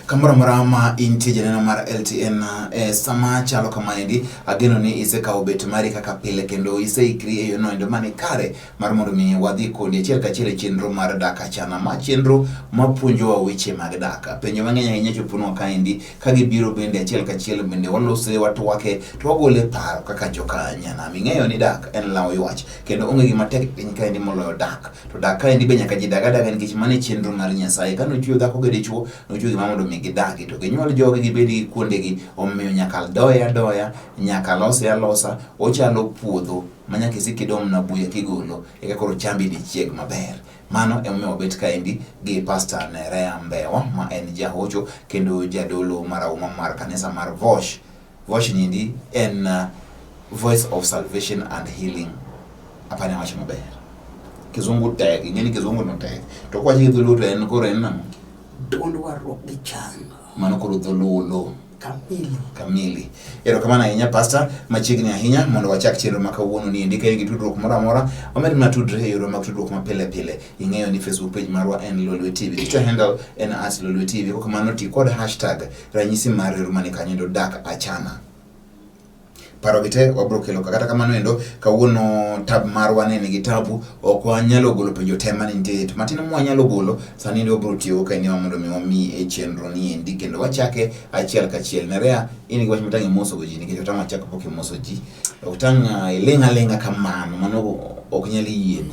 Kamara marama inti na mar LTN sama chalo kama endi ageno ni ise ka obet mari kaka pile kendo ise ikri yo no ndo mane kare mar mondo mi wadhi kodi achiel ka achiel chenro mar daka chana ma chenro mapuonjo wa weche mag daka penyo mang'eny ahinya chopuno ka endi ka gibiro bende achiel ka achiel bende walose watu wake to wagole paro kaka joka nyana ming'eyo ni dak en lawo ywach kendo onge gima tek piny ka endi moloyo dak to dak ka endi be nyaka ji daga nikech mane chenro mar Nyasaye kano chiwo dhako gede chuo no chiwo gima mondo mi gidagi to ginyuol jogi gibedi kuonde gi omiyo nyaka doya nyaka losa ochalo puodho manyaka isikidom na buya kigolo eka koro chambi di chieg maber. Mano emomiyo obet kaendi gi Pastor Nerea Mbewa ma en jahocho kendo jadolo marauma mar kanisa mar Vosh. Vosh nyindi en Voice of Salvation and Healing. Apane wacho maber. Kizungu tek, ngeni kizungu no tek. To kwa chiki dhulu to en koro en namo? Duond warruok gi chang. Mano koro dhululo. Kamili. Ero kamana ahinya Pastor, machiegni ahinya mondo wachak chenro ma kawuono ni endi kae gi tudruok moro amora. Omed na tudre e yore mag tudruok ma pile. Ing'eyo ni Facebook page marwa en Lolwe TV. Twitter handle en @Lolwe TV. Koko mano ti kod hashtag ranyisi mar rumani kanyo dak achana. Paro gite wabro kelo kata kamano endo kawuono tab marwa ne gitabu ok wanyalo golo penjo tema ni ntie matino mwanyalo golo sani ndio bro tiyo ka ni mondo mi e chenro ni endi kendo wachake achiel ka achiel. Nerea ini gwacho mtangi moso goji nikech otama chaka poke moso ji otanga lenga kamano mano ok nyali yien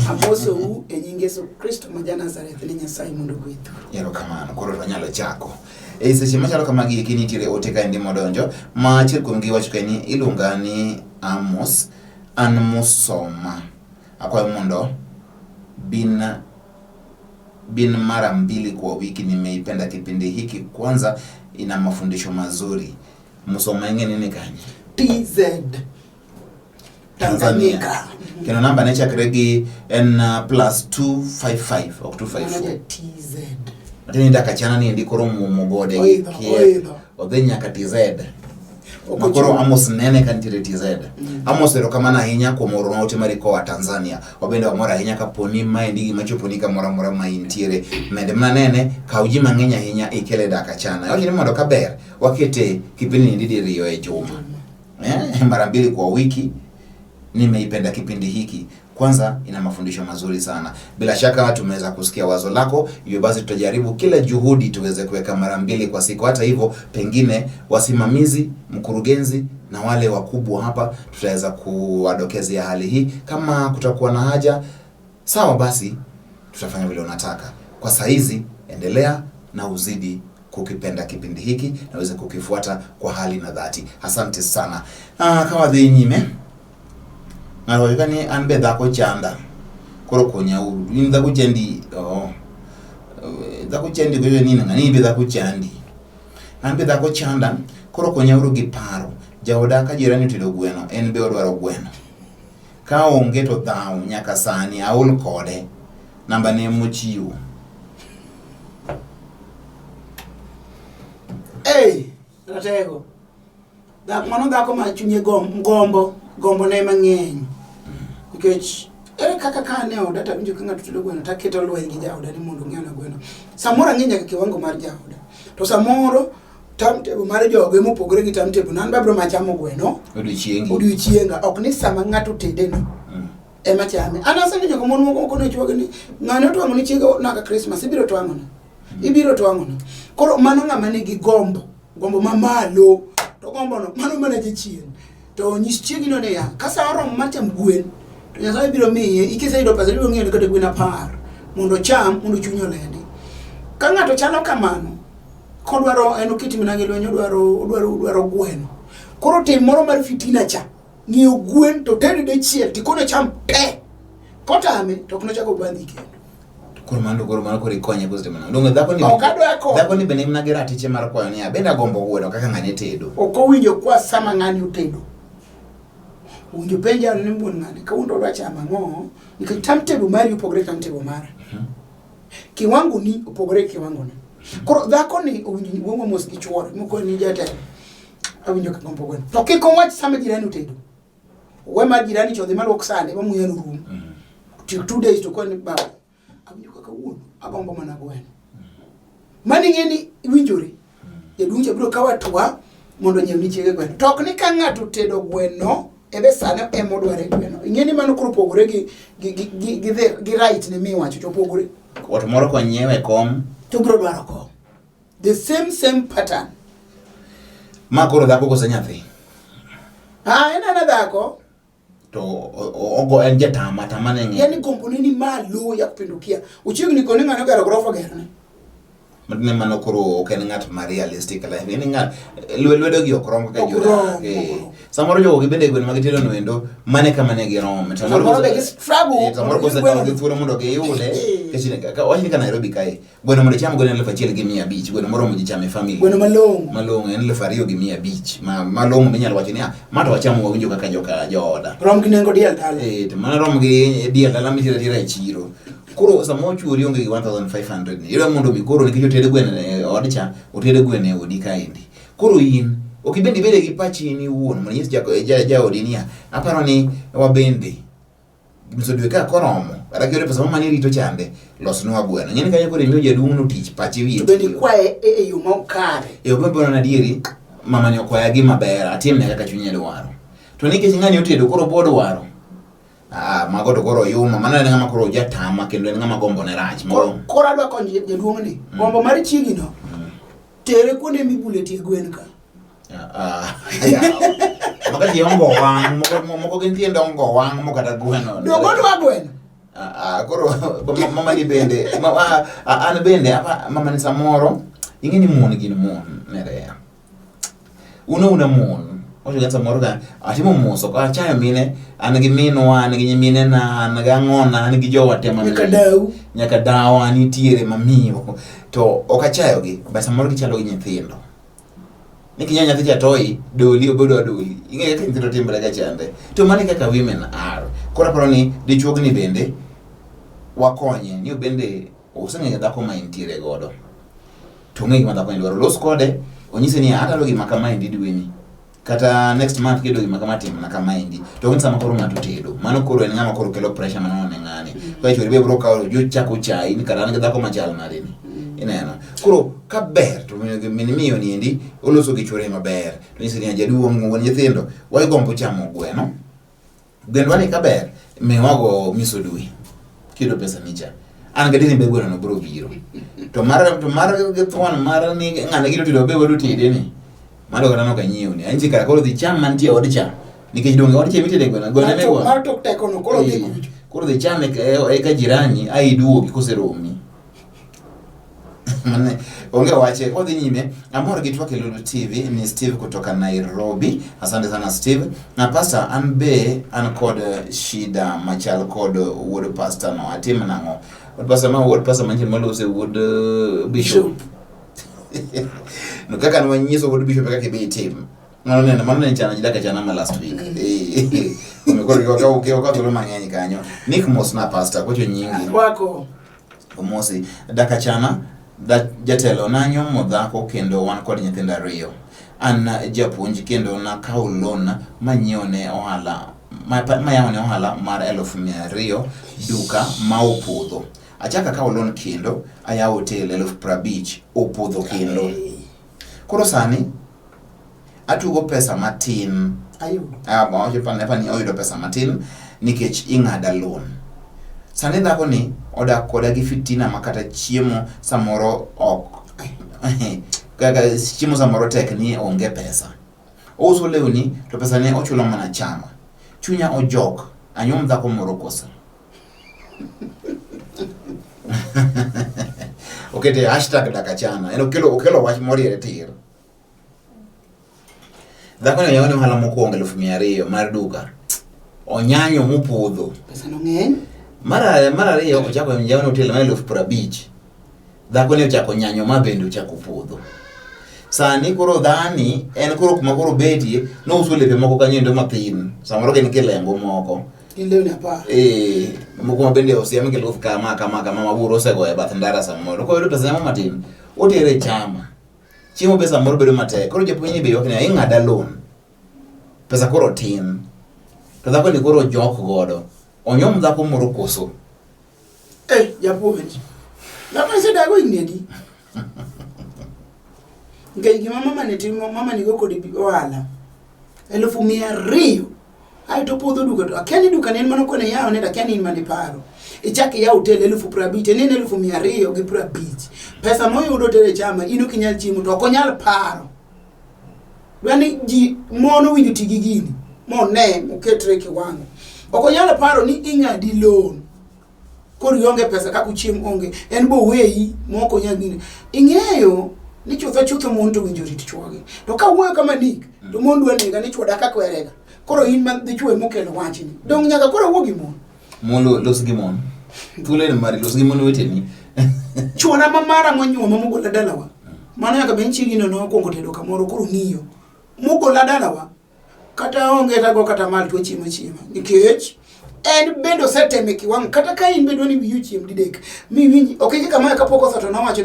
aposo u e nyinge Yesu Kristo ma Nazareth ni Nyasaye mondo gwithu. Ero kamano koro wanyalo chako seche machalo kamagi kini tire ote ka ndi modonjo ma achiel kuom gi wacho ni iluonga ni Amos an musoma akwayo mondo bin mara mbili kwa wiki. Nimeipenda kipindi hiki, kwanza ina mafundisho mazuri. Musoma inge nini kanyi? TZ Tanzania. Kino namba necha kregi en +255 or 254 TZ. Matini daka chana ni ndi koro mugode odhe nyaka TZ. Makoro Amos nene kantire TZ. Amos ero kamana ahinya kuom oro maote mari koa Tanzania. Wabende wamora ahinya kaponi ma endi gima choponi kamora ma intiere. Mende manene kauji mang'eny ahinya ikele daka chana. Yoki ni mondo kaber wakete kipindi ndi diriyo e juma. Mara mbili kwa wiki. Nimeipenda kipindi hiki. Kwanza ina mafundisho mazuri sana. Bila shaka tumeweza kusikia wazo lako. Hivyo basi tutajaribu kila juhudi tuweze kuweka mara mbili kwa siku. Hata hivyo pengine wasimamizi, mkurugenzi na wale wakubwa hapa tutaweza kuwadokezea hali hii. Kama kutakuwa na haja, sawa basi tutafanya vile unataka. Kwa saizi endelea na uzidi kukipenda kipindi hiki na uweze kukifuata kwa hali na dhati. Asante sana. Kama dhi nyime ngaro gani anbe dhako chanda koro konya uru in dhako chandi dhako chandi ko nini ngani be dhako chandi anbe dhako chanda koro konya uru gi paro jaoda ka jirani tedo gweno en be odwaro gweno ka onge to dhaw nyaka sani aul kode namba ne mochiwo ratego dak mano dhako ma chunye gombo ne mang'eny nikech ere kaka kane oda ta winjo ka ng'ato tedo gweno ta keto lweny gi jaoda ni mondo ng'iew na gweno samoro ng'eny ka kiwango mar jaoda to samoro tamtebo mar joge mopogore gi tamtebo nan babro machamo gweno odiochienga ok ni sama ng'ato tede no ema chame anasani jogo mon moko kono chuoge ni ng'ano twango ni chiego naka Christmas ibiro twango no koro mano ng'ama nigi gombo mamalo to gombo no mano mana jichien to nyis chiegi no ne ya kasa orom matem gwen to Nyasaye biro miye ikiseyudo pesa biro ng'iewo kata gwen 10 mondo cham mondo chunyo lendi. Ka ng'ato chalo kamano kodwaro eno kiti minange lwenyo odwaro gweno koro tim moro mar fitina cha ng'iewo gwen to tedi de chiel tikone cham pe kotame to kono chako bandi kendo koro mano kori konye kuste mana ndongo dhako ni bende mnage ratiche mar kwayo ni abenda gombo gweno kaka ng'ani tedo okowinjo kwa sama ng'ani utedo unjo penja ni mbun ng'ani ka undo racha mang'o nikech tamtebo mari upogre tamtebo mara kiwango ni upogre kiwango ni koro dhako ni unjo wongo mos gi chuore moko ni jate awinjo ka gombo gweno to kiko wach sama jirani utedo we mar jirani chodhi malok sande mamuya no rum 2 days to kon ba awinjo kaka wuon agombo mana gweno mani ng'eni winjore jaduong' cha biro kawa twa mondo nyiew ni chiege gweno tok ni ka ng'ato tedo gweno ebe sano emodware gweno ing'eni mano koro pogore gi right ne miwacho to pogore wat moro ko nyiewe kom to biro dwaro kom the same pattern ma koro dhako kose nyathi ena dhako to ogo en jatama tamane ng'e yani kompone ni malo ya kupindukia uchiegni koni ng'ano gero grofa gerone madne mano koro ken ng'at ma realistic life yani ng'at lwedo gi okrom ka jura samoro jogo gibende gwen magitero no endo mane kama ne girom samoro be struggle samoro ko sa gi thuolo mondo ge yude kechine ka wachni ka Nairobi kae gweno mondo cham gweno 1,500 gweno moro mo jichame family gweno malongo en 2,500 malongo minyalo wacho ni mato wachamo winjo kaka joda rom gi nengo diel dale to mana rom gi diel dala mitira tira e chiro koro samo chuori onge 1,500 ni ira mondo mi koro nikech otede gweno e odcha otede gweno e odi kaendi koro in okibendi bede gi pachi ni wuon mondo nyis ja odinia aparo ni wabende biso dwe ka koromo kata kiore pesa mama ni rito chande losnwa gweno nyeni kanyo koro imiyo jaduong' no tich pachi wiye to bendi kwae e yo mokare yo bembo na dieri mama ni okwaya gi maber atimne kaka chunye dwaro to nikech ng'ani otedo koro bod waro mago to koro yuma mana en ng'ama koro jatama kendo en ng'ama gombo ne rach koro adwa konyo jaduong' ni gombo mar chiegi no tere kuonde mibule tie gwen ka makati ongo wang moko gin tiende ongo wang moko kata gweno dogo dwa gweno koro mama ni bende an bende mama ni samoro ing'eni mon gin mon nerea una mon ojo ganza moro ga atimo muso ka chayo mine an gi minwa an gi nyimine na an ga ng'ona an gi jowa tema nyaka dawa nitiere mamiyo to okachayo gi basa moro gichalo gi nyithindo nikinya nyathi chatoi doli obedo doli ing'e kaka nyithindo timbre ga chande to mane kaka women are kora paro ni dichuogni bende wakonye ni bende oseng'e dhako ma intiere godo to ng'e gima dhako ni dwaro los kode onyise ni hata lo gima kama indi dweni kata next month kedo gima kama tim na kama indi to onsa makoro ng'ato tedo mano koro en ng'ama koro kelo pressure mano ne ng'ani kwa chori be bro ka jo chako chai ni kara ne dhako machal nade ni inena koro kaber to minimiyo ni endi oloso gi chore maber to nyise ni jaduong' won nyithindo wai gombo chamo gweno wani kaber me wago miso dui kido pesa nicha an ga dini be gweno no bro biro to mar ge tuan mar ni ng'ana gido tido be wadu tide ni mado kana no kanyiu ni anji kara koro di cham mantie od cham nikech donge od cham itede gweno ne go mar tok teko no koro di cham e ka jirani ai duogi koseromi mane onge wache odhi nyime amor gi twake Lulu TV ni Steve kutoka Nairobi asante sana Steve na pastor an kod shida machal kod wood pastor no atim nango wood pastor manchen malose wood bishop no kaka no nyiso wood bishop kaka be team no chana jidaka chana last week umekoro kwa tolo mang'eny kanyo Nick Mosna pastor kocho nyingi wako omosi daka chana jatelo nanyo modhako kendo wan kod nyithindo ariyo an japuonj kendo na kawo loan manyione ohala mayawone ohala mar 200,000 duka ma opodho achaka kawo loan kendo ayawo hotel 50,000 opodho kendo koro sani atugo pesa matin ayudo oyudo pesa matin nikech ing'ada loan sani dhako ni odak koda gi fitina makata chiemo samoro ok kaka chiemo samoro tek ni onge pesa ouso lewni to pesa ne ochulo mana chama chunya ojok anyom dhako moro kosa okete #dakachana eno okelo wach moriere tir dhako ne yawone ohala mokwongo 200,000 mar duka onyanyo mopodho pesa no ng'eny mara ariyo ochako njawano hotel ma 50,000 dhako ne ochako nyanyo ma bende ochako podho sani koro dhani en koro kuma koro betie no uso lepe moko kanyo ndo mathin samoro gin kelengo moko Ileo na pa. Moko mabende osiame ke luth kama maburo osego e bath ndara samoro. Ko yudo pesa mo matin. Otere chama. Chiemo pesa moro bedo matek. Koro japuonj be yok ni ing'ada loan. Pesa koro tin. To dhako ni koro jok godo. Onyom dhako moro koso. Japuonj. Na pesa dago inedi. Ngai gima mama ne timo, mama ni go kodi ohala 200,000 ai to podho duka to akeni duka ne mano kone yao ne akeni mani paro ichaki ya hotel 50,000 ne 250 pesa moyudo tere chama ino kinyal chimo to okonyal paro yani ji mono winjo tigi gini mo ne uketre kiwango okonyal paro ni ingadi loan kori onge pesa ka kuchiem onge en bo weyi moko nyagini ing'eyo ni chutho monto winjo rit chwogi to ka wuoyo kama nik to mondu anega ni chwoda ka kwerega koro in man dhi chwe mokelo wachni dong nyaka koro wuogi mon los gi mon tule ne mari los gi mon weteni chwona mamara monyuoma mogola dalawa mano nyaka benchi gino no kongo tedo kamoro koro ng'iyo mogola dalawa kata onge tago kata mal to chimo nikech en bedo seteme kiwango kata ka in bedo ni wiyu chiem didek mi winji okiji kama kapoko sato na wacho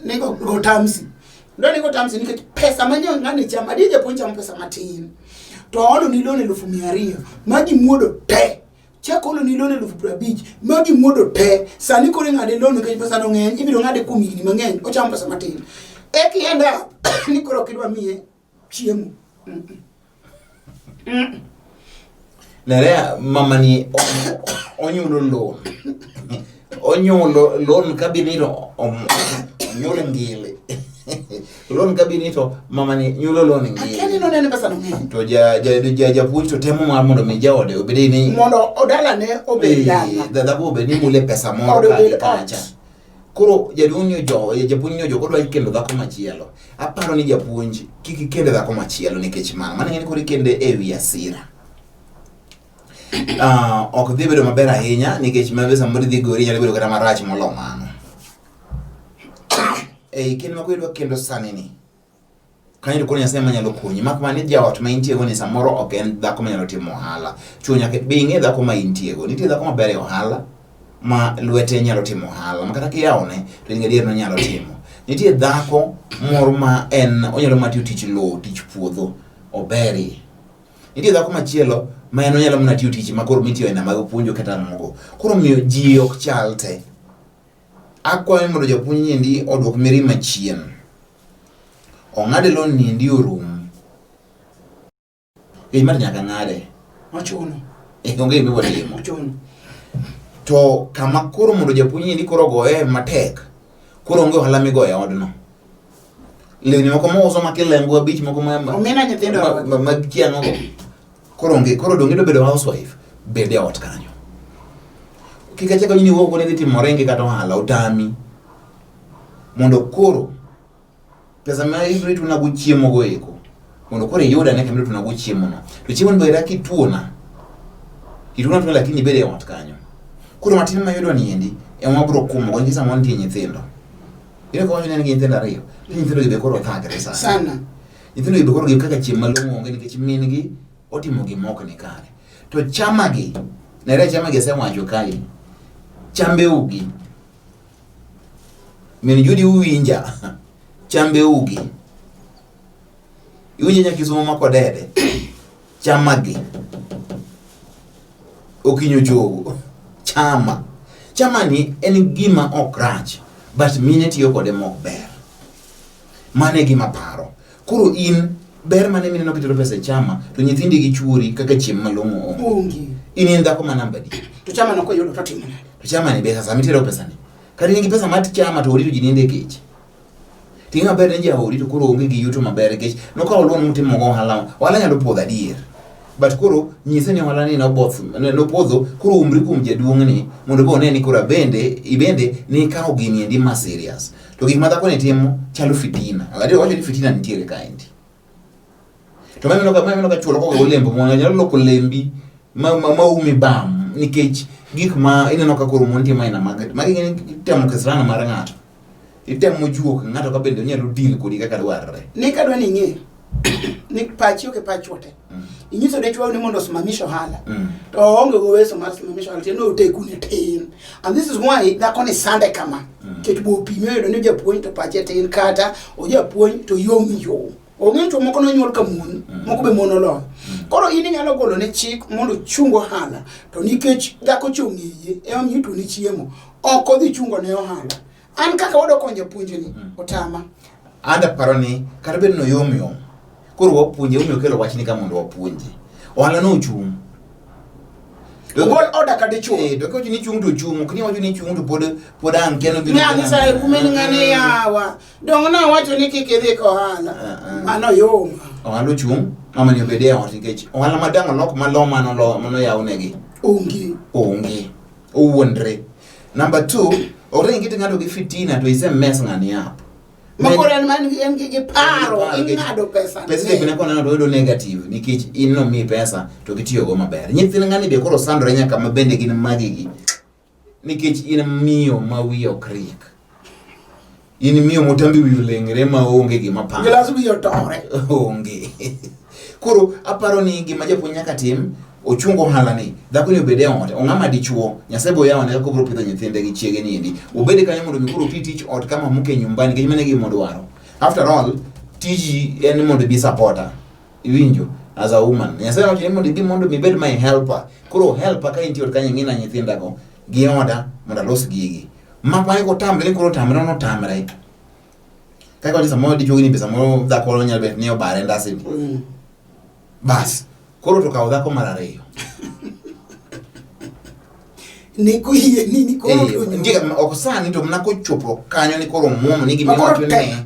ni go tamsi ndoni go tamsi nikech pesa manyo ngani chama dije poncha pesa matin to ono ni lone 200,000 magi muodo te chako ono ni lone 50,000 magi muodo te sani kore ngade lone nikech pesa no ng'eny ibiro ngade kumini mang'eny ocham pesa matin kienda ni koro kidwa miye chiemo Nerea mama ni onyulo loan. Onyulo loan kabinito onyulo ngile. Loan kabinito mama ni nyulo loan ngile. Akeni no nene pesa no ng'eny. To ja puonjo temo mar mondo mi jaode obede ni mondo odala ne obedala. Dada bo be ni mule pesa moro kacha. Koro jaduonyo japuonjo jo kodwa ikendo dhako machielo. Aparo ni japuonji kiki kende dhako machielo nikech mana ng'eni koro ikende ewi asira. Ok dhi bedo maber ahinya nikech mabe samoro dhi gori nyalo bedo kata marach molo mano. Kendo mako idwa kendo sani ni. Kanyo ko Nyasaye manyalo konyi mak mane jaot ma intie go ni samoro ok en dhako manyalo timo ohala. Chunya ke binge dhako ma intie go. Nitie dhako maber e ohala ma lwete nyalo timo ohala. Makata kiyaone to ingedier no nyalo timo. Nitie dhako moro ma en onyalo matiyo tich lo, tich puodho, oberi. Nitie dhako machielo ma en onyalo mana tiyo tich makoro mitiyo ena mag puonjo kata mogo. Koro miyo ji ok chalte. Akwayo mondo japuonj niendi odwok mirima chien. Ong'ade loan niendi orum. Mar nyaka ng'ade. Ochuno. Onge gima watimo. Ochuno. To kama koro mondo japuonj niendi koro goye matek. Koro onge ohala migoye odno. Lewni moko mouso makilengo abich moko omena nyithindo mag kiano go. Koro donge do bedo housewife bede ot kanyo. Kika chaka nyini woko ne dhi morenge kata ohala utami. Mondo koro pesa ma ibiro tunago chiemo go eko. Mondo koro yuda ne kamiro tunago chiemo no. To chiemo ndo iraki tuona. Kituna tuna lakini bede ot kanyo. Koro matin ma yudo niendi e mabro kumo go ngisa mon tie nyithindo. Ile ko nyene ngi nyithindo ariyo. Nyithindo gibe koro thagre sana. Nyithindo gibe koro kaka chiemo malongo onge nikech min gi otimo gimoko ni kare. To chamagi, nere chamagi asewacho kai. Chambe ugi. Min judi uwinja. Chambe ugi. Iwinja nyakisumo makodede. Chamagi. Okinyo jogo. Chama ni en gima ok rach. But mine tiyo kode mok ber. Mane gima paro. Koro in ber mane mine no kitero pesa chama to nyithindi gi churi kaka chiem malongo onge. In dhako ma namba di. To chama no ko yudo to timo nade. To chama ni pesa samitero pesa ni. Kari ngi pesa mat chama to ori to jininde kech. Tinga ber nje ori to koro onge gi yuto maber kech. No ka olon mutimo go hala. Wala nyalo podha dier. But koro nyise ni wala ni no podho koro umri kum jaduong ni mondo go ne ni koro ibende ni ka ogini ndi ma serious. To gik madhako ne timo chalo fitina. Agadi wacho ni fitina nitiere kaendi. To mano ka chulo ko olembo mwana nyalo loko lembi ma umi bam nikech gik ma ineno ka koro monti ma ina market magi ngeni temo kesrana mar ng'ato itemo juok ng'ato ka bende nyalo deal kodi kaka dwarre ni kadwa ni ng'e ni pachi oke pachote inyiso de chwa ni mondo simamisho hala to onge go weso mar simamisho hala no te kune tin and this is why that kon is sande kama ke bo pime do ni japuonj to pache tin kata o japuonj to yo onge to moko no nyuol ka mon moko be mono lo koro ini nyalo golo ne chik mondo chungo hala to nikech dhako chungiye e am yuto ni chiemo oko dhi chungo ne ohala an kaka wado konja puonjo ni otama anda paroni karbe no yomyo koro wapunje umyo kelo wachni kama ndo wapunje wala no chung Gol order ka dichuo. Doko ni chung to chung, kini waju ni chung to pod an keno bi. Ya ni sai kumeni ngane yawa. Dongo na wacho ni kikele ko hala. Ano yoma. Walo chung, mama ni obede ya watingechi. Wala madanga lok maloma no ya unegi. Ongi. Uwondre. Number 2, ore ngiti ngado gi fitina to ise mess ngani hapo. Makora ni mani ngige paro ingado pesa. Pesa ke bina kona do negative nikech inno mi pesa to gitiyo go maber. Nyithin ngani be koro sandro nyaka mabende gin magigi. Nikech in miyo mawiyo creek. In miyo motambi wiyo lengre ma onge gi mapanga. Gilasu wiyo tore. Onge. Koro aparo ni gima japuonj nyaka tim ochungo halani dhako ni obede ot ongama dichuo nyasebo yao ne ko bro pidho nyithinde gi chiege ni ndi obede kanyo mondo mikuro tich ot kama muke nyumbani gi mane gi modwaro after all tiji en mondo bi supporter iwinjo as a woman nyasebo ot mondo bi mondo mi bed my helper kuro helper ka inti ot kanyo ngina nyithinda go gi oda mondo los gigi mapa ko tamre kuro tamre no tamre kai ko disa mo dichuo ni pesa mo dhako lo nyal bet ni obare ndasi bas koro to kawo dhako mar ariyo nikuye nini koro ndiga okusani to mnako chopo kanyo ni koro muomo nigi miwacho ne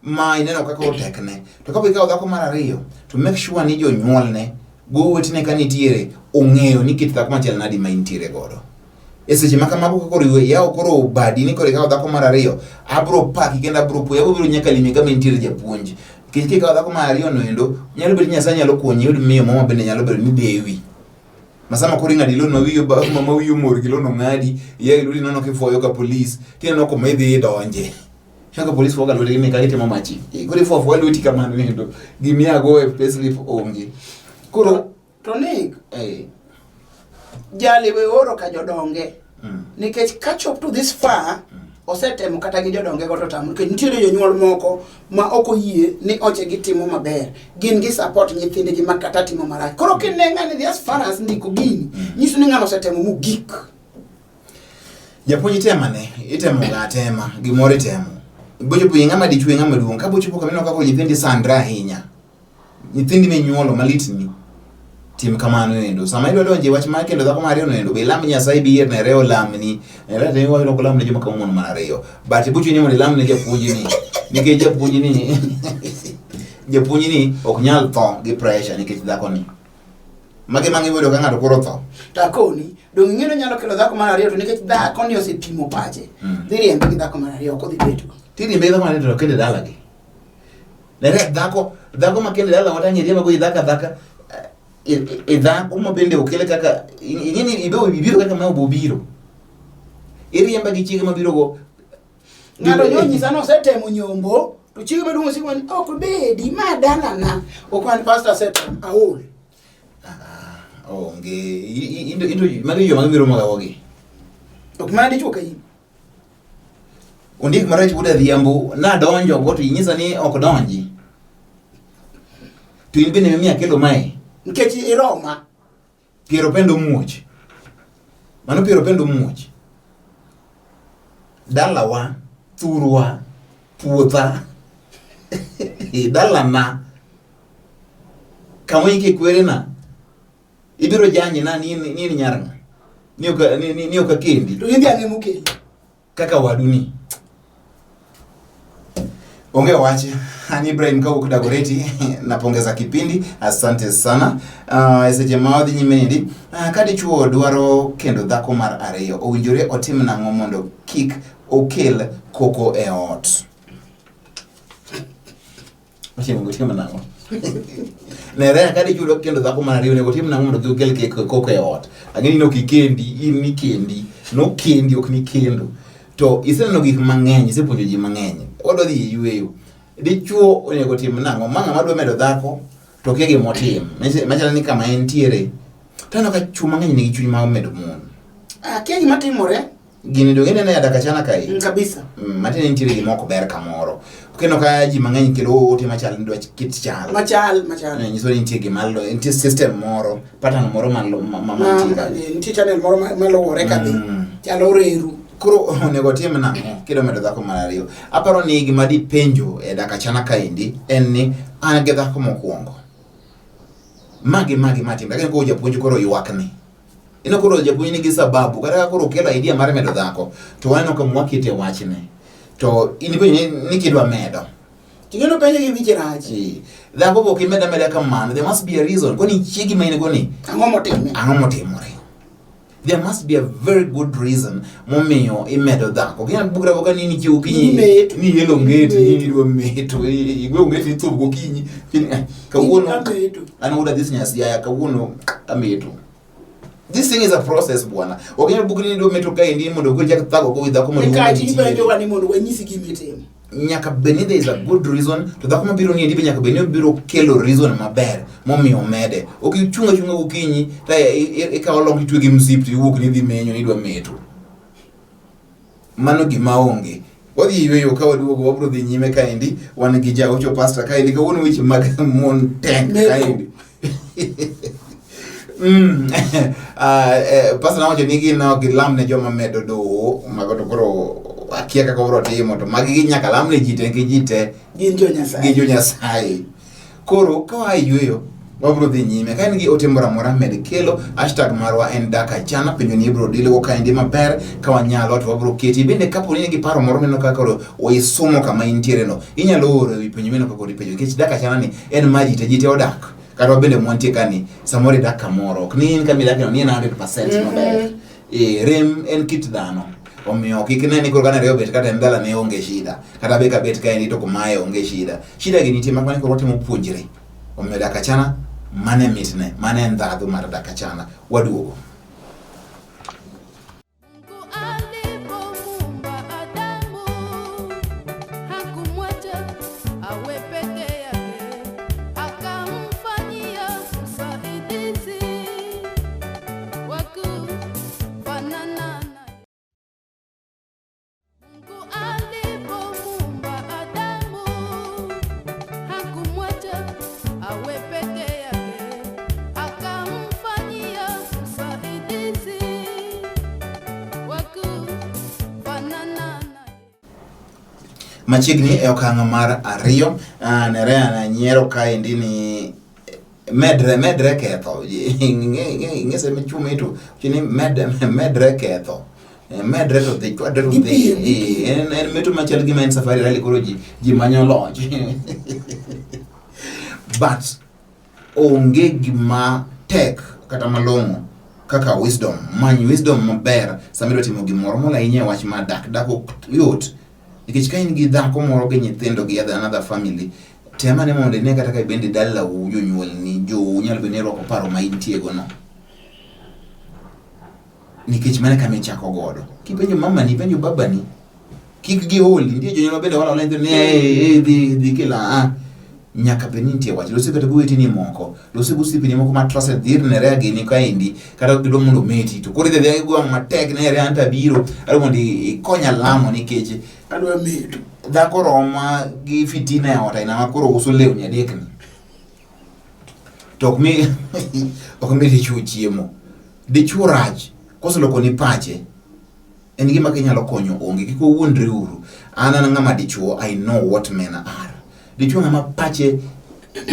ma ineno kaka otekne to kapo ikawo dhako mar ariyo to make sure ni jonyuol ne go wetine ka nitiere ong'eyo ni kit dhako machiel nadi ma intiere godo eseche makamago koro iwe yawo koro badi ni koro ikawo dhako mar ariyo abro paki kendo abro puya abro nyaka limi kama intiere japuonj kiki ka dhako mar ariyo no endo nyalo bedo Nyasaye nyalo konyi yud miyo mama bende nyalo bedo ni dewi masama kori ngadi lo no wiyo ba mama wiyo mor gi lo no ngadi ye ludi no kifoyo ka police tiene no ko medhi donje shaka police foga lo ni ka itimo machi kori fofo luti kama ndo gimia go e payslip onge koro tonik jali we oro ka jodonge nikech catch up to this far osetemo kata gi jodonge go to tam ke nitiere jonyuol moko ma okoyie ni oche gitimo maber gin gi support nyithinde gi makata timo marach koro kinenga ni as far as ndiko gini nyiso ni ngano osetemo mu gik japuonj tema ne itemo ga tema gimore temo bojo bu ngama dichwe ngama duong ka bocho po kamino kako nyithindi sandra ahinya nyithindi menyuolo malitni tim kamano endo sama idwa donje wach mar kendo dhako mariyo no endo be lam Nyasaye bi ne rewo lamni rete wa ro lam ne joma kamono mar ariyo but buchu ni mo lam ne japuonj ni nikech japuonj ni ok nyal tho gi pressure nikech dhako ni mage mangi bodo ka ng'ato koro tho takoni dong ng'eno nyalo kelo dhako mar ariyo to nikech dhako ni osetimo pache dhiriembe gi dhako mar ariyo ok dhi bedo tiriembe dhako mar ariyo to kende dala gi lere dhako makende dala watanye riemba go dhaka dhako ma bende okele kaka ingini ibiro kaka ma obiro iriemba gi chiege mabiro go ng'ato nyonyisa no setemo nyombo to chiege maduong' osiko ni ok bedi ma dala na okwan pastor setem aol onge indo magi yo mabiro magawogi ok madi chuka yin ondik marach buda dhiambo na donjo go to inyisa ni ok donji to in bende mimi akelo mai nkech iroma piero pendo muoch mano piero pendo muoch dalawa thurwa puotha dalana kama yake kwerena ibiro janyi na nini nyaranga ni oka kendi to indi ane mukeli kaka waduni onge wache ani Ibrahim Kauku Dagoreti napongeza kipindi asante sana eseje maodhi nyimendi kadi chuo dwaro kendo dhako mar ariyo owinjore otim nang'o mondo kik okel koko e ot Ochiemo nang'o nere kadi chuo kendo dhako mar ariyo nego tim nang'o mondo okel koko e ot ageni no kikendi in ni kendi no kendi ok ni kendo to iseneno gik mang'eny isepuonjo ji mang'eny odwa dhi yueyo dichuo onego tim nang'o mang'a madwa medo dhako to kia gimo tim machalo ni kama entiere tano ka chuo mang'eny nigi chuny ma medo mon kia gima timore gini do ngene ya dakachana kai kabisa matene entiere gimo ok ber kamoro kendo ka ji mang'eny kelo ote machal ndo kit chal machal nyiso ni nitie gimalo nitie system moro pattern moro mantie nitie channel moro malowore kadhi chalo reru Kuro onego tim nang'o kidwa medo dhako mar ariyo. Aparo ni gima di penjo e dakachana kaendi en ni an gi dhako mokwongo. Magi matim. Lakini ko japuonj koro ywakni. Ino koro japuonj nigi sababu kata koro kelo idea mar medo dhako to waneno ka mwakite wachne. To in be ni kidwa medo. Tingeno penjo gi wiche rach. Dhako ko kimeda meda kamano, there must be a reason. Koni chiegi main goni. Ang'o motimore? There must be a very good reason momiyo imedo dhako. Kina bugra boka nini chiu kinyi ni yelo ngeti ni dwa meto igwe ngeti to go kinyi kawuono anoda this nyasi ya kawuono ameto. This thing is a process bwana. Okenya bugri ndo meto kai ndi mondo go jak dhako ko dhako mondo ngati ibenjo wani mondo wanyisi gimetemo. Nyaka beni there is a good reason to dhako mabiro ni ndibe nyaka beni biro kelo reason maber momiyo mede. Okichunga gokinyi ta ikawo long itwe gi msip iwuok ni dhi menyo ni dwa meto. Mano gima onge. Wadhi yweyo ka waduogo wabro dhi nyime kaendi wan gi jago cho pastor kaendi ka wono weche mag mon tank kaendi. Pastor nawacho ni gino gilam ne joma medo do magoto koro akia kaka bro timo to magi nyaka lam ne jite gi jite gin jo Nyasaye. Koro ka wayweyo wabro dhi nyime kaendi gi otemora mora med kelo hashtag marwa en dakachana penjo ni bro dilo kaendi maber ka wanyalo to wabro keti bende kapo ni gi paro moro meno kaka oisumo kama intiere no inyalo oro wi penjo meno kaka penjo kech dakachana ni en maji te jite odak kata bende mwantie kani samore dak kamoro ok ni in kamila kano ni 100% maber rem en kit dhano omiyo kikine ni kurgana reo bet kata ndala ne onge shida kata beka bet kaendi to kumaye onge shida gi nitie makmani koro timo puonjre omiyo dakachana mane mitne mane ndadhu mar dakachana waduogo. Machigni e okang' mar ariyo nerea na nyiero kaendi ni medre ketho ing'ese michume to chini medre ketho medre to dhi kwadre to dhi en meto machal gi main safari rally koro ji manyo loch but onge gima tek kata malong'o kaka wisdom maber samiro timo gimoro mola inye wach ma dak yot. Nikech ka in gi dhako moro gi nyithindo gi another family tema ne mondo ne kata ka bende dala jonyuol ni nyalo bende roko paro ma intie go no nikech mane kame chako godo kipenjo mama ni penjo baba ni kik gi holi ndie jonyuol bende wala lendo ne di kila nyaka bende nitie wach lose kata guweti ni moko lose gusipi ni moko ma trusted dhir ne rea gini kaendi kata gido mondo meti to kore dhe go matek ne rea anta biro aro mondo ikonya lamo nikech adwa meto dhako roma gi fitina ya ota ina makoro uso lewni adekni to ok mi dichuo chiemo dichuo rach koseloko ni pache en gima kinyalo konyo onge kiko wuondre uru an ng'ama dichuo I know what men are dichuo ng'ama pache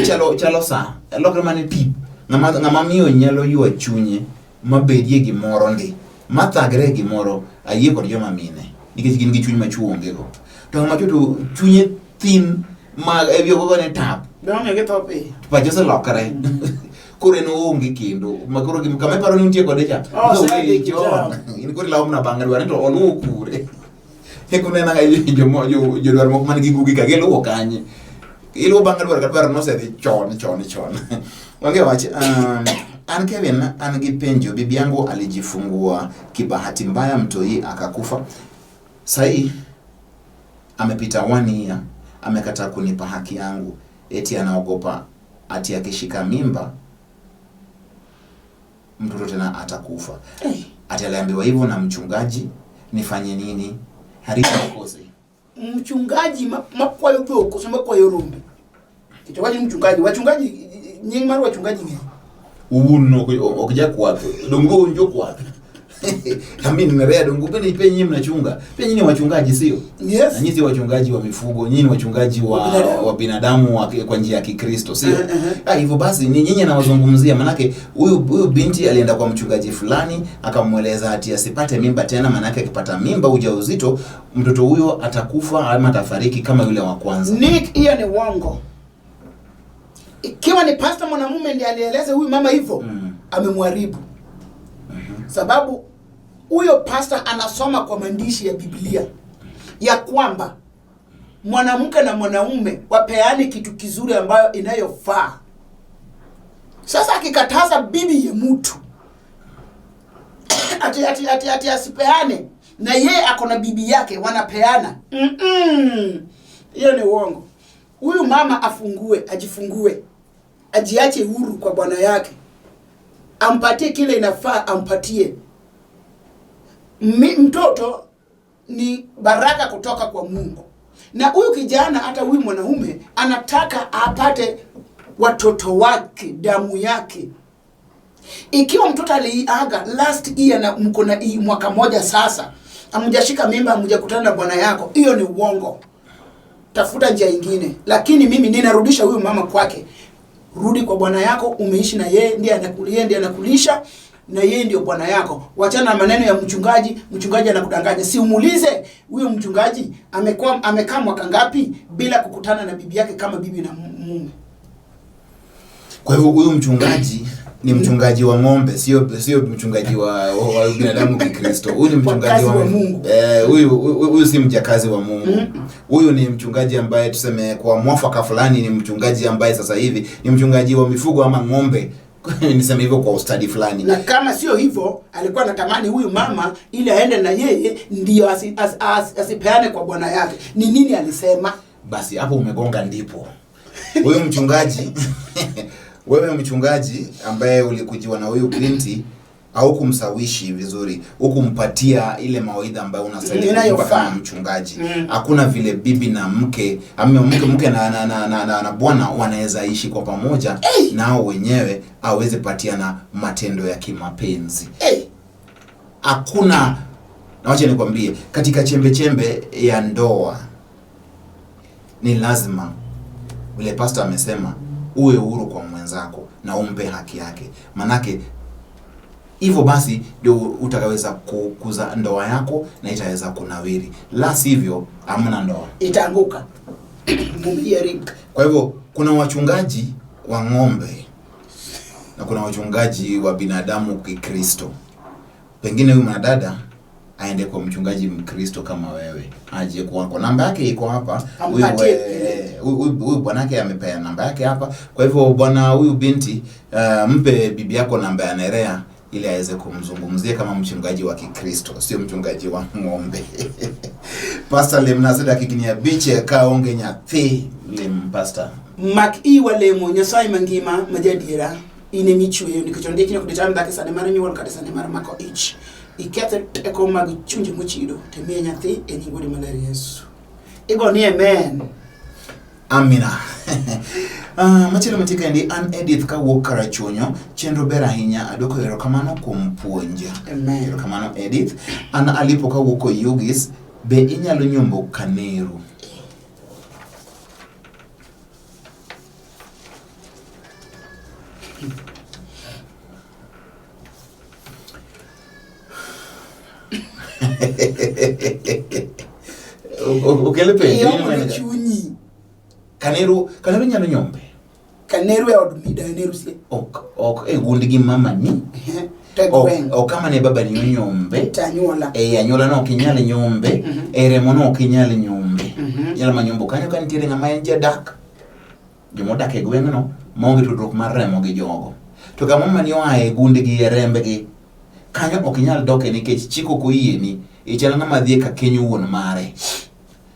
chalo sa lokre mane tip ng'ama miyo nyalo ywa chunye mabedie gimoro ndi mathagre gimoro ayie kod joma mine nikech gin gi chuny machuo onge go to ng'ama choto chunye thin ma ewiyo go ne tap donge ge topi pache se lokre kore no onge kendo makoro gim kama paro ni untie kode cha in kore lawo na banga dware to oluwo kure e kunena ga jodwar moko man gi gugi ka gelo kanye iluwo banga dware ka dware no se dhi chon wange wach an Kevin an gi penjo bibi yangu alijifungua kibahati mbaya mtoi akakufa sai amepita 1 year amekataa kunipa haki yangu eti anaogopa ati akishika mimba mtoto tena atakufa. Ati aliambiwa hivyo na mchungaji, nifanye nini? Haribu kose. Mchungaji makwayo pyo kusema kwa yorumbe. Kitawaje mchungaji? Wachungaji nyingi mara wachungaji ngi. Uno okija kwapi? Dongo unjo kwapi? Mimi nimelea dongo pia nyinyi mnachunga. Pia nyinyi wachungaji sio? Yes. Na nyinyi wachungaji wa mifugo, nyinyi wachungaji wa binadamu kwa njia ya Kikristo sio? Hivyo basi ni nyinyi nawazungumzia, manake huyu binti alienda kwa mchungaji fulani akamweleza ati asipate mimba tena, manake akipata mimba ujauzito mtoto huyo atakufa ama atafariki kama yule wa kwanza. Nick, hiyo ni uongo. Ikiwa ni pastor mwanamume ndiye alieleza huyu mama hivyo, amemharibu. Sababu huyo pastor anasoma kwa maandishi ya Biblia ya kwamba mwanamke na mwanaume wapeane kitu kizuri ambayo inayofaa. Sasa akikataza bibi ya mtu ati asipeane na yeye ako na bibi yake wanapeana. Hiyo ni uongo. Huyu mama ajifungue. Ajiache huru kwa bwana yake. Ampatie kile inafaa ampatie. Mtoto ni baraka kutoka kwa Mungu. Na huyu kijana hata huyu mwanaume anataka apate watoto wake, damu yake. Ikiwa mtoto aliaga last year na mko na mwaka moja sasa, hamjashika mimba, hamjakutana na bwana yako, hiyo ni uongo. Tafuta njia nyingine. Lakini mimi ninarudisha huyu mama kwake. Rudi kwa bwana yako, umeishi na yeye, ndiye anakulisha na yeye ndio bwana yako. Wachana na maneno ya mchungaji anakudanganya. Si umuulize huyo mchungaji amekaa mwaka ngapi bila kukutana na bibi yake kama bibi na mume. Kwa hivyo huyu mchungaji ni mchungaji wa ng'ombe, sio mchungaji wa binadamu Kikristo. Huyu ni mchungaji wa Mungu. Huyu si mjakazi wa Mungu. Huyu ni mchungaji ambaye tuseme kwa mwafaka fulani ni mchungaji ambaye sasa hivi ni mchungaji wa mifugo ama ng'ombe. Niseme hivyo kwa ustadi fulani. Na kama sio hivyo, alikuwa anatamani huyu mama ili aende na yeye ndio asipeane kwa bwana yake. Ni nini alisema? Basi hapo umegonga ndipo. Huyu mchungaji wewe mchungaji ambaye ulikujiwa na huyu binti au kumsawishi vizuri, hukumpatia ile mawaidha ambayo unastahili kama mchungaji. Hakuna vile bibi na mke, mke na bwana wanaweza ishi kwa pamoja nao wenyewe aweze patiana matendo ya kimapenzi. Hakuna. Na wacha nikwambie, katika chembe ya ndoa ni lazima vile pastor amesema uwe huru kwa mwenzako na umpe haki yake. Manake hivyo basi ndio utakaweza kukuza ndoa yako na itaweza kunawiri. La sivyo hamna ndoa, itaanguka. Kwa hivyo kuna wachungaji wa ng'ombe na kuna wachungaji wa binadamu Kikristo. Pengine huyu mwanadada aende kwa mchungaji Mkristo kama wewe. Aje kwako. Namba yake iko hapa. Huyu bwanake amepea namba yake hapa. Kwa hivyo bwana huyu binti mpe bibi yako namba ya Nerea ili aweze kumzungumzia kama mchungaji wa Kikristo, sio mchungaji wa ng'ombe. Pastor Lemnazeda kikinia biche kaonge nyathi pastor. Maki wale mo Nyasaye mangima majadira ine michuyo nikichonde kino kudetamba dake sane mara nyuol kata sane mara mako ich. Ikete eko mag chunje mochido temie nyathi e nyingudi maler Yesu. Igo ni amen. Amina. Machelo matika ndi an Edith ka wuok Karachonyo chenro ber ahinya adoko erokamano kuom puonja. Amen. Erokamano Edith. An alipo ka wuok Yugis be inyalo nyombo Kaneru. Ukelepe chunyi. Kaneru nyalo nyombe. Kaneru ya odumida Kaneru sie. Ok gundigi mama ni. O kama ne baba ni nyombe. Tanyola. Anyola no kinyale nyombe. Remo no kinyale nyombe. Yala manyombo kanyo kanitiere ngama enje dak. Jomo dak e gweng no monge tudruok mar remo gi jogo. To kama mama ni oae gundigi rembe gi kanyo ok nyal doke nikech chiko koyieni ichala ngama dhie ka kenyo wuon mare.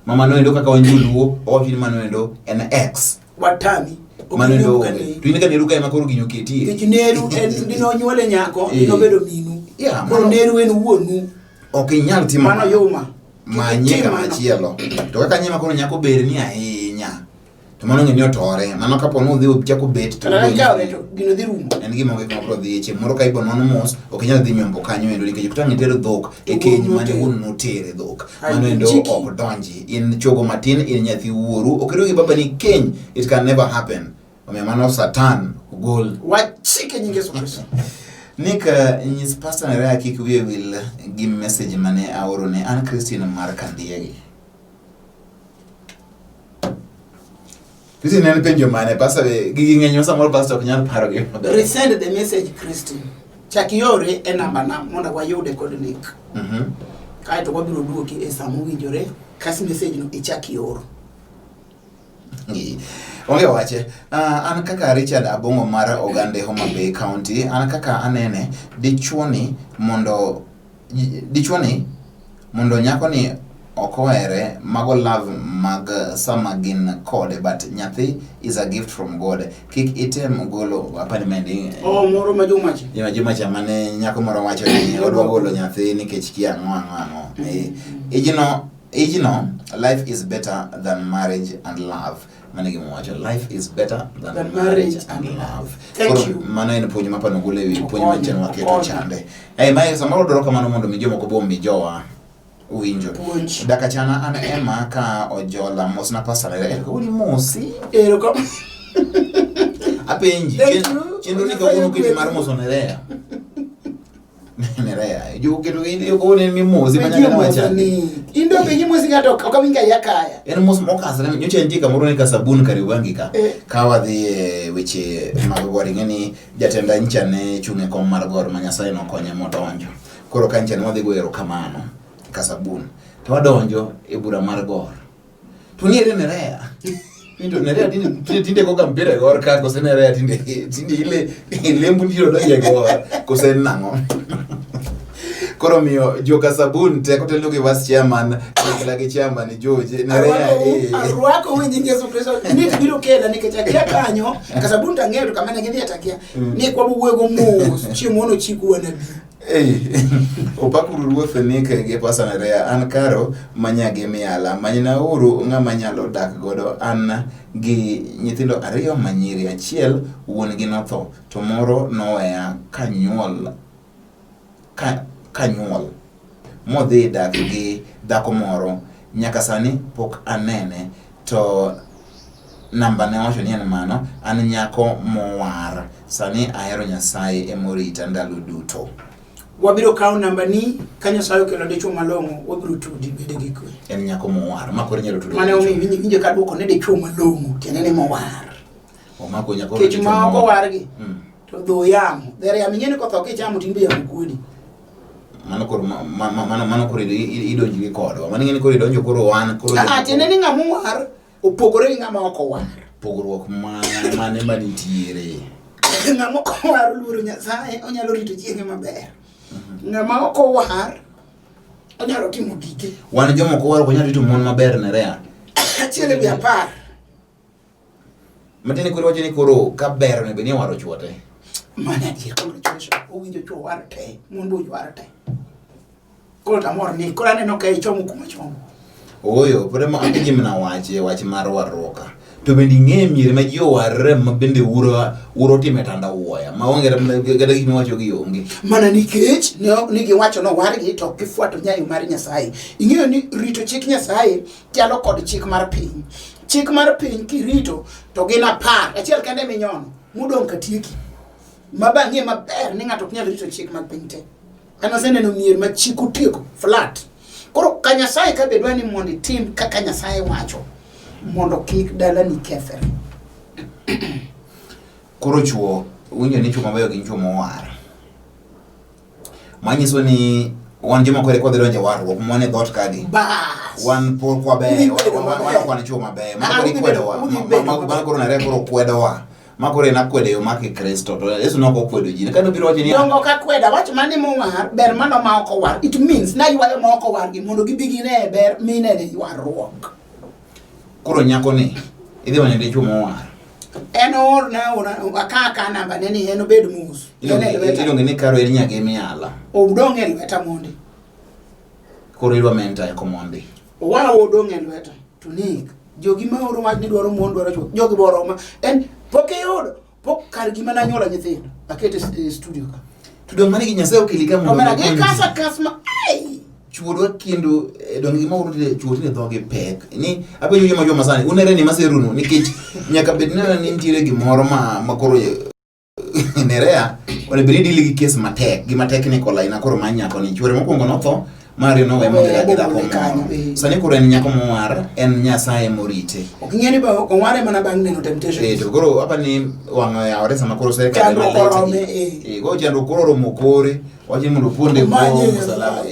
Mama noendo kaka wanjuluo ofini manoendo en X watami manoendo tuinika neruka ema koro ginyo ketie kineru ndino nyuole nyako no bedo minu koro neru en wuonu ok nyal timo mano yoma manyeka machielo to kaka nyema koro nyako ber ni ahinya to mano ng'eni otore mano kapo ni udhi chako bet to gino dhi rumo en gima onge kuma bro dhi chieng' moro ka ibo nono mos ok inyal dhi nyombo kanyo endo nikech kutang' itero dhok e keny mane wuon notere dhok mano endo ok donji in chogo matin in nyathi wuoru ok irugi baba ni keny it can never happen omiyo mano satan ogol wachike nyinge Yesu Kristo. Nick nyis pastor Nerea kik wiye wil gi message mane aoro ne an Christine mar Kandiegi. Christine ne penjo mane pastor gi ng'enyo samoro pastor ok nyal paro gi. Resend the message Christine. Chakiore e namba na mondo wayude kod Nick. Kae to wabiro duoki e saa mowinjore kas message no ichakioro. Onge wache an kaka Richard Abongo mar Ogande Homa Bay County an kaka anene dichuoni mondo nyako ni okoere mago love mag sama gin kode but nyathi is a gift from God kik item golo apani mendi moro majumachi mane nyako moro wacho ni odwa golo nyathi nikech kia ng'ang'o ejino life is better than marriage and love mane gimwacho life is better than marriage and love. Thank you. Mano en puonj mapano gole wi puonj manchen waketo chande mai samoro doro kamano mondo mi jomoko bombi jowa uwinjo daka chana an ema ka ojola mosna pastor Nerea ko ni mosi ko apenji chenro ni ko uno kiti mar moso Nerea yo kedo yo ko ne mi mosi manyaka wacha indo be mosi gato okawinga yakaya en mos mokasre nyocha ndika moro ne ka sabun kariwangi ka kawa dhi weche mag gori ngeni jatenda ncha ne chunge kom mar gor manyasaye no konye modonjo koro kancha ne wadhi goero kamano ka sabun to wadonjo e bura mar gor to niere Nerea Indo Nerea tinde ko gampira gor ka ko se Nerea tinde ile mbundiro do ye gor ko se nango koro miyo joka sabun te ko telo ke vice chairman kila ke chairman George Nerea arwako winji Yesu Kristo ni biro kela nikechakia kanyo kasabun tangero kama ngeni atakia ni kwa buwego mu chimono chiku wana opakuru ruoth Nick gi pastor Nerea an karo manyage miala manyina uru ng'ama nyalo dak godo an gi nyithindo ariyo manyiri achiel wuon gi notho to moro noweya kanyuol modhi dak gi dhako moro nyaka sani pok anene to namba ne wacho ni en mano an nyako mowar sani ahero Nyasaye emorita ndalo duto wabiro kawo namba ni kanyo sayo kelo dichuo malong'o wabiro tudi bede gi kwe en nyako mowar makore nyalo tudo mane winje ka duoko ne dichuo malong'o tiende ni mowar mako nyako kech ma oko wargi to dho yamo dhere yamo nyene ko tho kichamo timbe ya mukudi mano koro idonji gi kodwa mano ngene koro idonjo koro wan koro tiende ni ng'ama war opogore gi ng'ama oko war pogruok mane manitiere ng'ama oko war luoro Nyasaye onyalo rito chienge maber ng'ama oko war onyalo timo gike wan jomoko war ko nyalo rito mon maber Nerea achiel bi apar matene koro wacho ni koro ka ber ne beni waro chuote mana dia koro chuo owinjo chuo war te mon bo war te koro tamor ni koro aneno ka ichomo kuma chomo oyo prema angi mna wache mar waroka to bendi ng'e miere ma ji owarre ma bende uro time tanda uoya ma onge gada gimi wacho gi onge mana nikech ni giwacho no wargi to kifuato nyayo mar Nyasaye ing'eyo ni rito chik Nyasaye chalo kod chik mar piny kirito to gin apar achiel kende minyono mudong katieki mabang'e maber ni ng'ato nyalo rito chik mag piny te ana seneno mier ma chik otieko flat koro ka Nyasaye ka bedwa ni mondo tim kaka Nyasaye wacho mondo kik dala ni kethre koro chuo winjo ni chuo mabeyo gi chuo mowar manyiso ni wan joma kore kodhi donje warruok mwane dhot kagi bas wan por kwa be wan kwane chuo mabeyo mano kodi kwedowa mano koro Nerea koro kwedowa makore na kwede yo maki Kristo to Yesu noko kwedo ji kano biro wacho ni dongo ka kweda wach mane mowar ber mano ma oko war it means na ywayo ma oko war gi mondo gibigine ber minene warruok koro nyako ni idhi wanye dichuo mowar en or na akaka namba neni en obed mus ilonge ni karo en nyage miala odong e lweta mondi koro idwa menta e komondi wa odong e lweta to Nick jogi ma oro wach ni dwaro mon dwaro chuo jogi boro ma en pok yudo pok kar gima na nyola nyithindo akete studio ka to dong mane gi Nyasaye okili ka mondo mana ge kasa kasma ai chuodwa kendo dong gima uro de chuoti ne dhoge pek ni abenyo joma joma sani unere ni maseruno nikech nyaka bed ni nitiere gimoro ma koro nerea ole bedi dili gi case matek gi technical line koro manyako ni chuore mokwongo no tho mari no we mondo ga ko sani koro en nyako mowar en Nyasaye morite okingeni ba oware mana bang neno temptation to koro apa ni wango ya ore sama koro serikali go jando koro mokore waje mondo puonde bo salama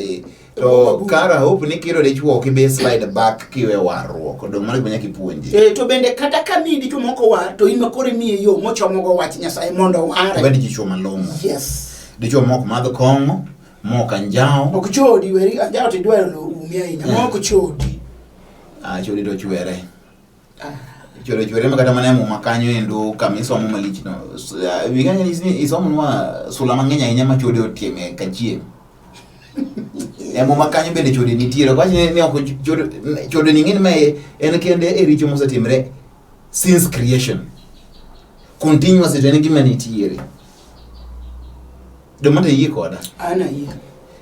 to kara hope ni kiro de chuo ki be slide back kiwe warruok dong mane gonya kipuonje to bende kata kamidi to moko war to in makore miye yo mochomo go wach Nyasaye mondo ware bende ji chuo malongo yes de chuo moko madho kongo moko njao ok chodi weri njao ti dwaro umia ina moko chodi chodi to chwere chwere makata mane mo makanyo endo kamiso mo malichno wiganya ni isomo nwa sula mangenya inyama chodi otieme kachie emo makanyo bende chode nitiere kwa ne ok chode ningin me en kende e richo mosetimre since creation continuous en gima nitiere do mate yie koda ana yie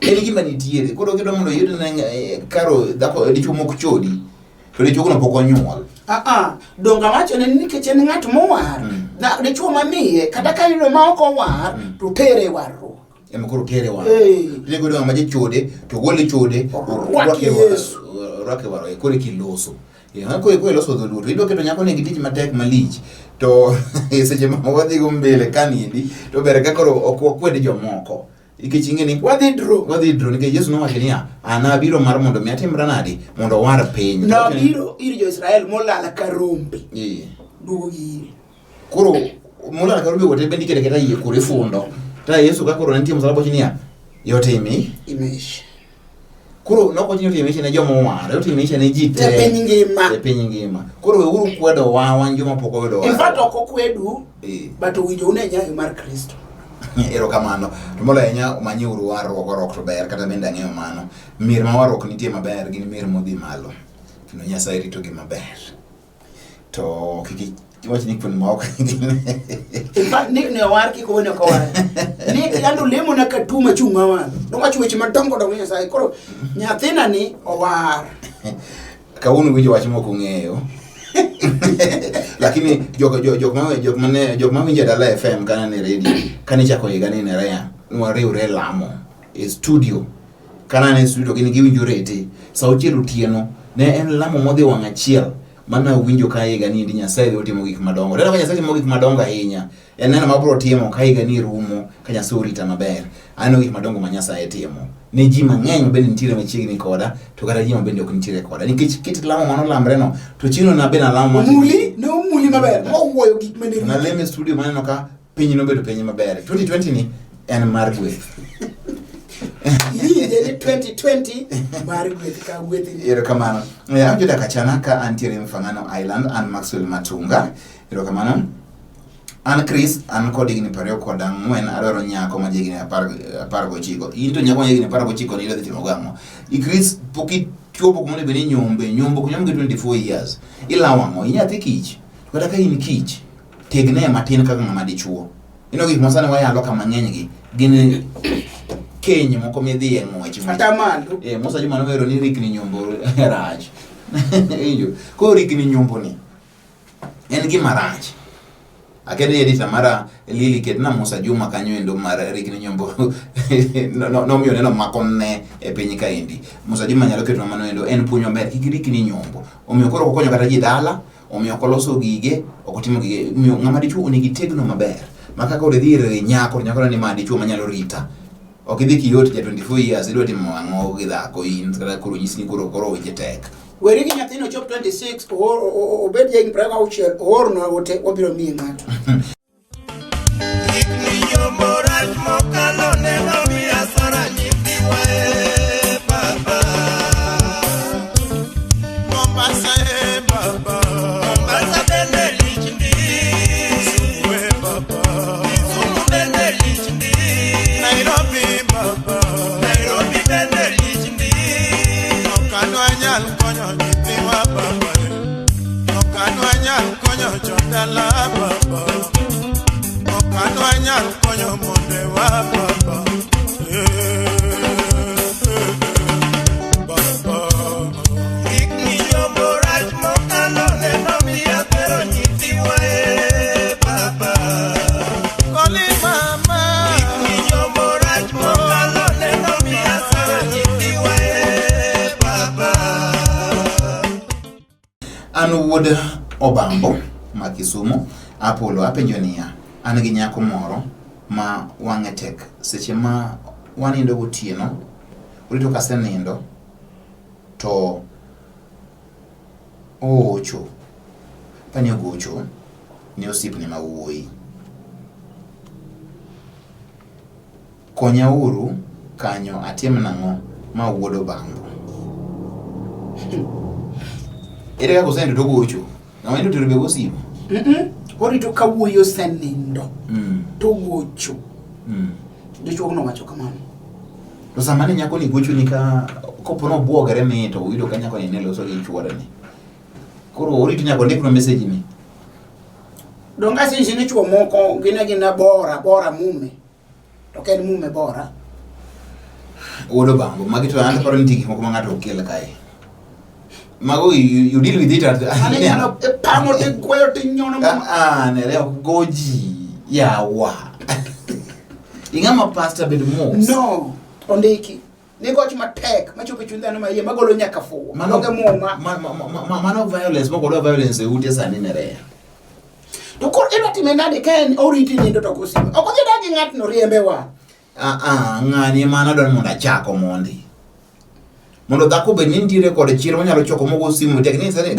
en gima nitiere koro kedo mondo yud ne karo dako dicho mok chodi to dicho kuna poko nyuol donga wacho ne nikech en ng'at mowar na dicho mamiye kata ka yudo ma ok owar to tere warro emekoro tere wa lego do amaje chode to gole chode rake waro e kore kiloso ko loso do luto ido keto nyako ne gitich matek malich to seche ma wadhi go mbele kanindi to bere ka koro okwede jomoko ikech ingeni wadhi dro nikech Yesu nowacho niya anabiro mar mondo mi atimra nadi mondo war piny nabiro ir jo Israel molala karombe dugo gi koro molala karombe wote bendi kete keta yie kore fundo ta Yesu ka koro nitie msalaba chinia yote imesh kuro noko chinyo timesh ne jomo ware yote imesh ne jite e piny ngima koro we uru kwedo wan joma poko wedo in fact oko kwedu but winjo une nyayo mar Kristo ero kamano to mola nya manyi uru warruok to ber kata bende ng'eyo mano mir ma warruok nitie maber gin mir modhi malo kendo Nyasaye rito gi maber to kiki wach ni kun moko in fact ne war ki ko ne ko war ni yando lemo na katuma chuma wan no wacho weche madongo dongo Nyasaye koro nyathina ni owar ka unu winjo wach moko ng'eyo lakini jok ma winjo Dala FM kana ne radio kani chako higa ni nerea nwariure lamo e studio kana ne studio gini giwinjo rete sauti lutieno ne en lamo modhi wang' achiel mana winjo ka higa ni Nyasaye otimo gik madongo tena ka Nyasaye timo gik madongo ahinya en neno mabro timo ka higa ni rumo ka Nyasaye rita maber ano gik madongo ma Nyasaye timo ne ji mang'eny bende nitiere machiegni koda to kata ji mabende ok nitiere koda nikech kit lamo mano lambre no to chino na bena lamo muli maber mowuoyo gik mane na leme studio maneno ka piny no bedo piny maber 2020 ni en mar gweth ni 2020 mar gweth ka gweth ero kamano anjo da kachana ka antiere Mfangano Island an Maxwell Matunga ero kamano an Chris an kod higni 20 ang'wen adwaro nyako ma jigni 19 into nyako ma jigni 19 ni idhi timo gamo I Chris poki chopo kumone beni nyombo kunyomge 24 years ilawang'o inyathi kich kata ka in kich tegne matin kaka ng'ama dichuo ino gik masane wayalo kama ng'eny gi gin keny moko midhi e ng'wech atamalo Musa Juma novero ni rikni nyombo rach injo ko rikni nyombo ni en gima rach akede edita mara Lili ketna Musa Juma kanyo endo mar rikni nyombo no miyo neno makonne e piny kaendi Musa Juma nyalo keto mano endo en punyo ber kikirikni nyombo omiyo koro konyo kata ji dala omiyo koloso gige okotimo gige miyo ng'ama dichuo onigi tegno maber maka kore dhire nyako ni ma dichuo manyalo rita okidhi kiyot ja 24 years idwa timo ang'o gi dhako in kata koro nyisni koro weche tek weri gi nyathino chop 26 obed jeng praga uchiel orno ote obiro miye ng'ato An wuod Obambo ma Kisumu, Apollo apenjo niya, an gi nyako moro ma wang'e tek. Seche ma wanindo gotieno, urito kasenindo to oocho. Pani ogocho ne osipne ma wuoyi. Konya uru kanyo atim nang'o ma wuod Obambo. Ere kaka osenindo to gocho. Ng'ama tero be gosipo. Orito kawuoyo senindo. To gocho. Dichuo no wacho kamano. To sama ne nyako ni gocho ni ka kopono buogere mi to uyudo ka nyako ni ne loso gi chuore ni. Koro orito nyako ndikno message ni. Donga sinji ni chuo moko gina bora mume. To ken mume bora. Wuod Obambo magi to an paro ni tigi moko ma ng'ato okel kae. Mago you deal with it at ano pamo te goyo te nyono ma ne leo goji yawa. Ingama pastor bed mos. No, ondiki. Ni gochi matek, machope chundano ma ye magolo nyaka fu. Manoge muma. Mano violence, magolo violence e ute sani nerea. To kor eno timenade ken oriti nindo to kusimo. Okoje dagi ngat no riembe wa. Ngani mana don monda chako mondi. Mondo dhako be nindire kod chiro manyalo choko mogo simu tek ni sane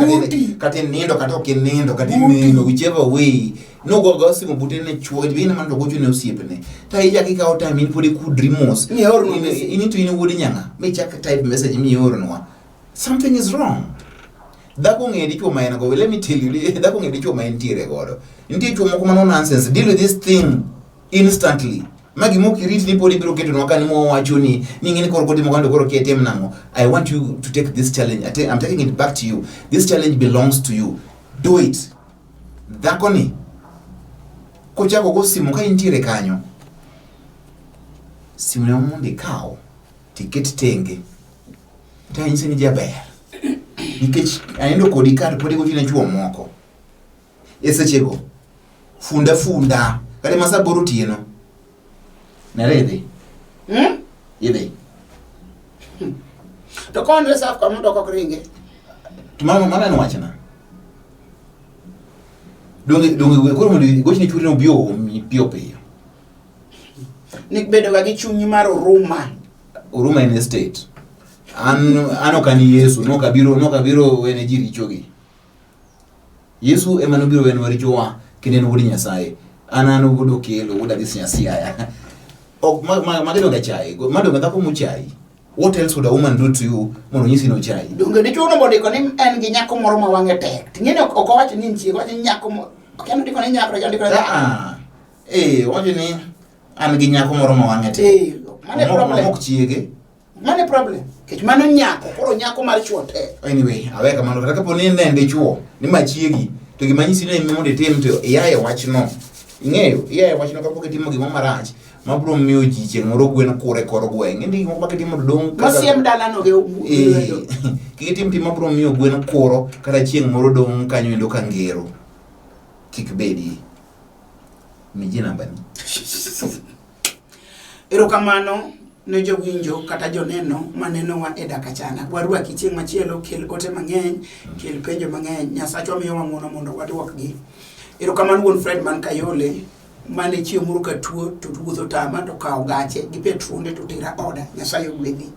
kati nindo kata ok nindo kati nindo whichever way no go simu bute ne chuo bine man to gocho ne osiepne ta ija kika o time in podi kudri mos ini to in wodi nyanga me chak type message mi oro no something is wrong. Dhako ngedi chuo maena go let me tell you dhako ngedi chuo maen tire godo ntie chuo moko mano nonsense deal with this thing instantly. Magi mo kiriti ni podi biro keto no kan mo wacho ni ngini kor godi mo kando kor ketem nango. I want you to take this challenge. I'm taking it back to you. This challenge belongs to you. Do it. Dhako ni kochako go simu ka intire kanyo. Simu na monde kao. Ticket tenge. Ta inse ni jaber. Nikech aendo kodi kar podi go tina chuo moko. Esechego. Funda. Kale masa boru tieno. Nerede? Ide. To konde saf kama doko kringe. Tumama mana no wachana. Donge koro mo gochi ni churi no bio mi pio pe. Nik bedo ga gi chunyi mar Uruma in state. Ano kan Yesu no kabiro wene jiri chogi. Yesu emano biro wene wari chowa kinen wudi Nyasaye. Anano wudo kelo wuda disiasiaya. Magado ga chai, madonga dhako mu chai. What else would a woman do to you mondo nyisi no chai? Donge ni chuno mondo ko ni en gi nyako moro ma wange tek. Tingene ok owacho ni ntie, wacho nyako mo. Ok en diko ni nyako, ndiko ni wacho ni an gi nyako moro ma wange tek. Mane problem? Ok chiege. Mane problem? Kech mano nyako, koro nyako mar chuo tek. Anyway, aweka mano kata kapo ni ndende chuo, ni ma chiegi, to gimanyisi ni mondo tim to iyaye wachno. Ing'eyo, iyaye wachno kapok itimo gimo marach. Mabro miyo ji chieng' moro gwen kure kor gweng' ndi mo baketi mo dong masiem dala no ge kitim tim mabro miyo gwen kuro kata chieng' moro dong kanyo endo ka ngero kik bedi mi jina bani. Erokamano ne jowinjo kata joneno maneno wa Edaka Chana. Warua chieng' machielo kel ote mang'eny, kel penjo mang'eny. Nyasachwa miyo wang'uono mondo waduokgi. Erokamano wuon Fred man Kayole mane chieng' moro ka tuo to wuotho tama to kawo gache gi petrunde to tera oda. Nyasaye ogwedhi.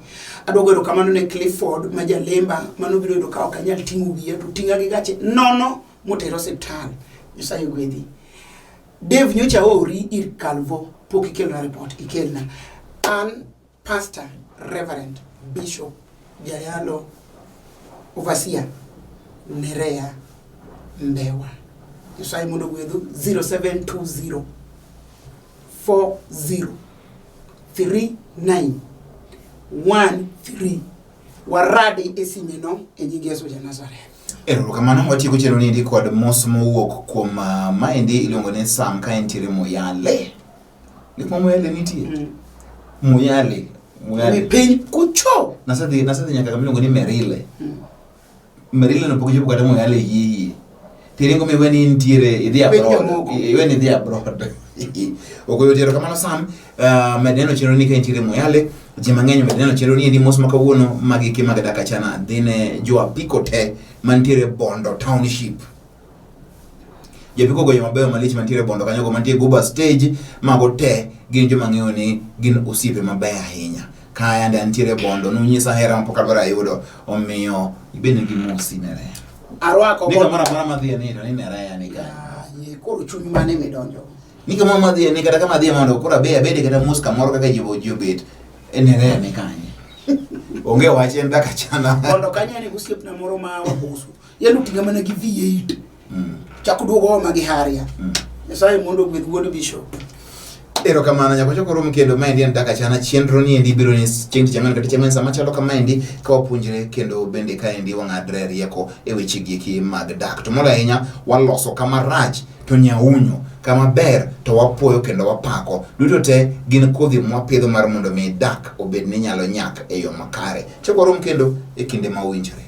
Adwogo erokamano ne Clifford ma Jalemba mano biro yudo ka ok anyal ting'o wiya to ting'a gi gache nono motero osiptal. Nyasaye ogwedhi. Dave nyocha ori ir Calvo pok ikelna report ikelna. An Pastor Reverend Bishop Jayalo Overseer Nerea Mbewa. Nyasaye mondo gwedhu 0720 403913 waradi esimeno e nying Yesu ja Nazareth. Erokamano watieko chero ni ndi kod mos mowuok kuom maendi iluongo ni Sam ka entiere Moyale. Gik Moyale nitie. Moyale Mi piny kucho. Nasadhi nyaka kamiluongo ni Merile. Merile no pok chopo kata Moyale yie. tiringo mi weni ntiere idhi abroad weni idhi abroad okoyo tero kamano Sam medeno chenro ni ka ntiere Moyale ji mang'eny medeno chenro ni ndi mos makawuono magi kimaga daka chana dhine jo apiko te mantiere Bondo Township jepiko goyo mabeyo malich mantiere Bondo kanyogo mantiere Guba Stage mago te gin jo mang'eyo ni gin osiepe mabeyo ahinya kaya ande antiere Bondo nunyisa hera mpoka dwara yudo omiyo ibene gi mosi nere arwako nika mara madhi ni to ni nere ni ka ye koro chunyi mane midonjo nika mama madhi ni kata kama madhi mondo kura be abede kata muska moro kaka jibo jobet enere ni kanye onge wache ndaka chana Bondo kanya ni gusiepna moro ma wabusu yenu tinga mana gi V8 chakuduogo ma gi haria sai mondo with God Bishop ero kamano nyako chokoro mkendo maendi ndaka chana chenro ni endi biro ni chengi chamani kati chamen sama chalo kama endi ka wapunjire kendo bende ka endi wangadre rieko eweche gieki mag dak to mola hinya waloso kama rach to nyaunyo kama ber to wapuoyo kendo wapako duto te gin kodhi mwapidho mar mondo mi dak obed ni nyalo nyak e yo makare chokoro mkendo e kinde ma owinjore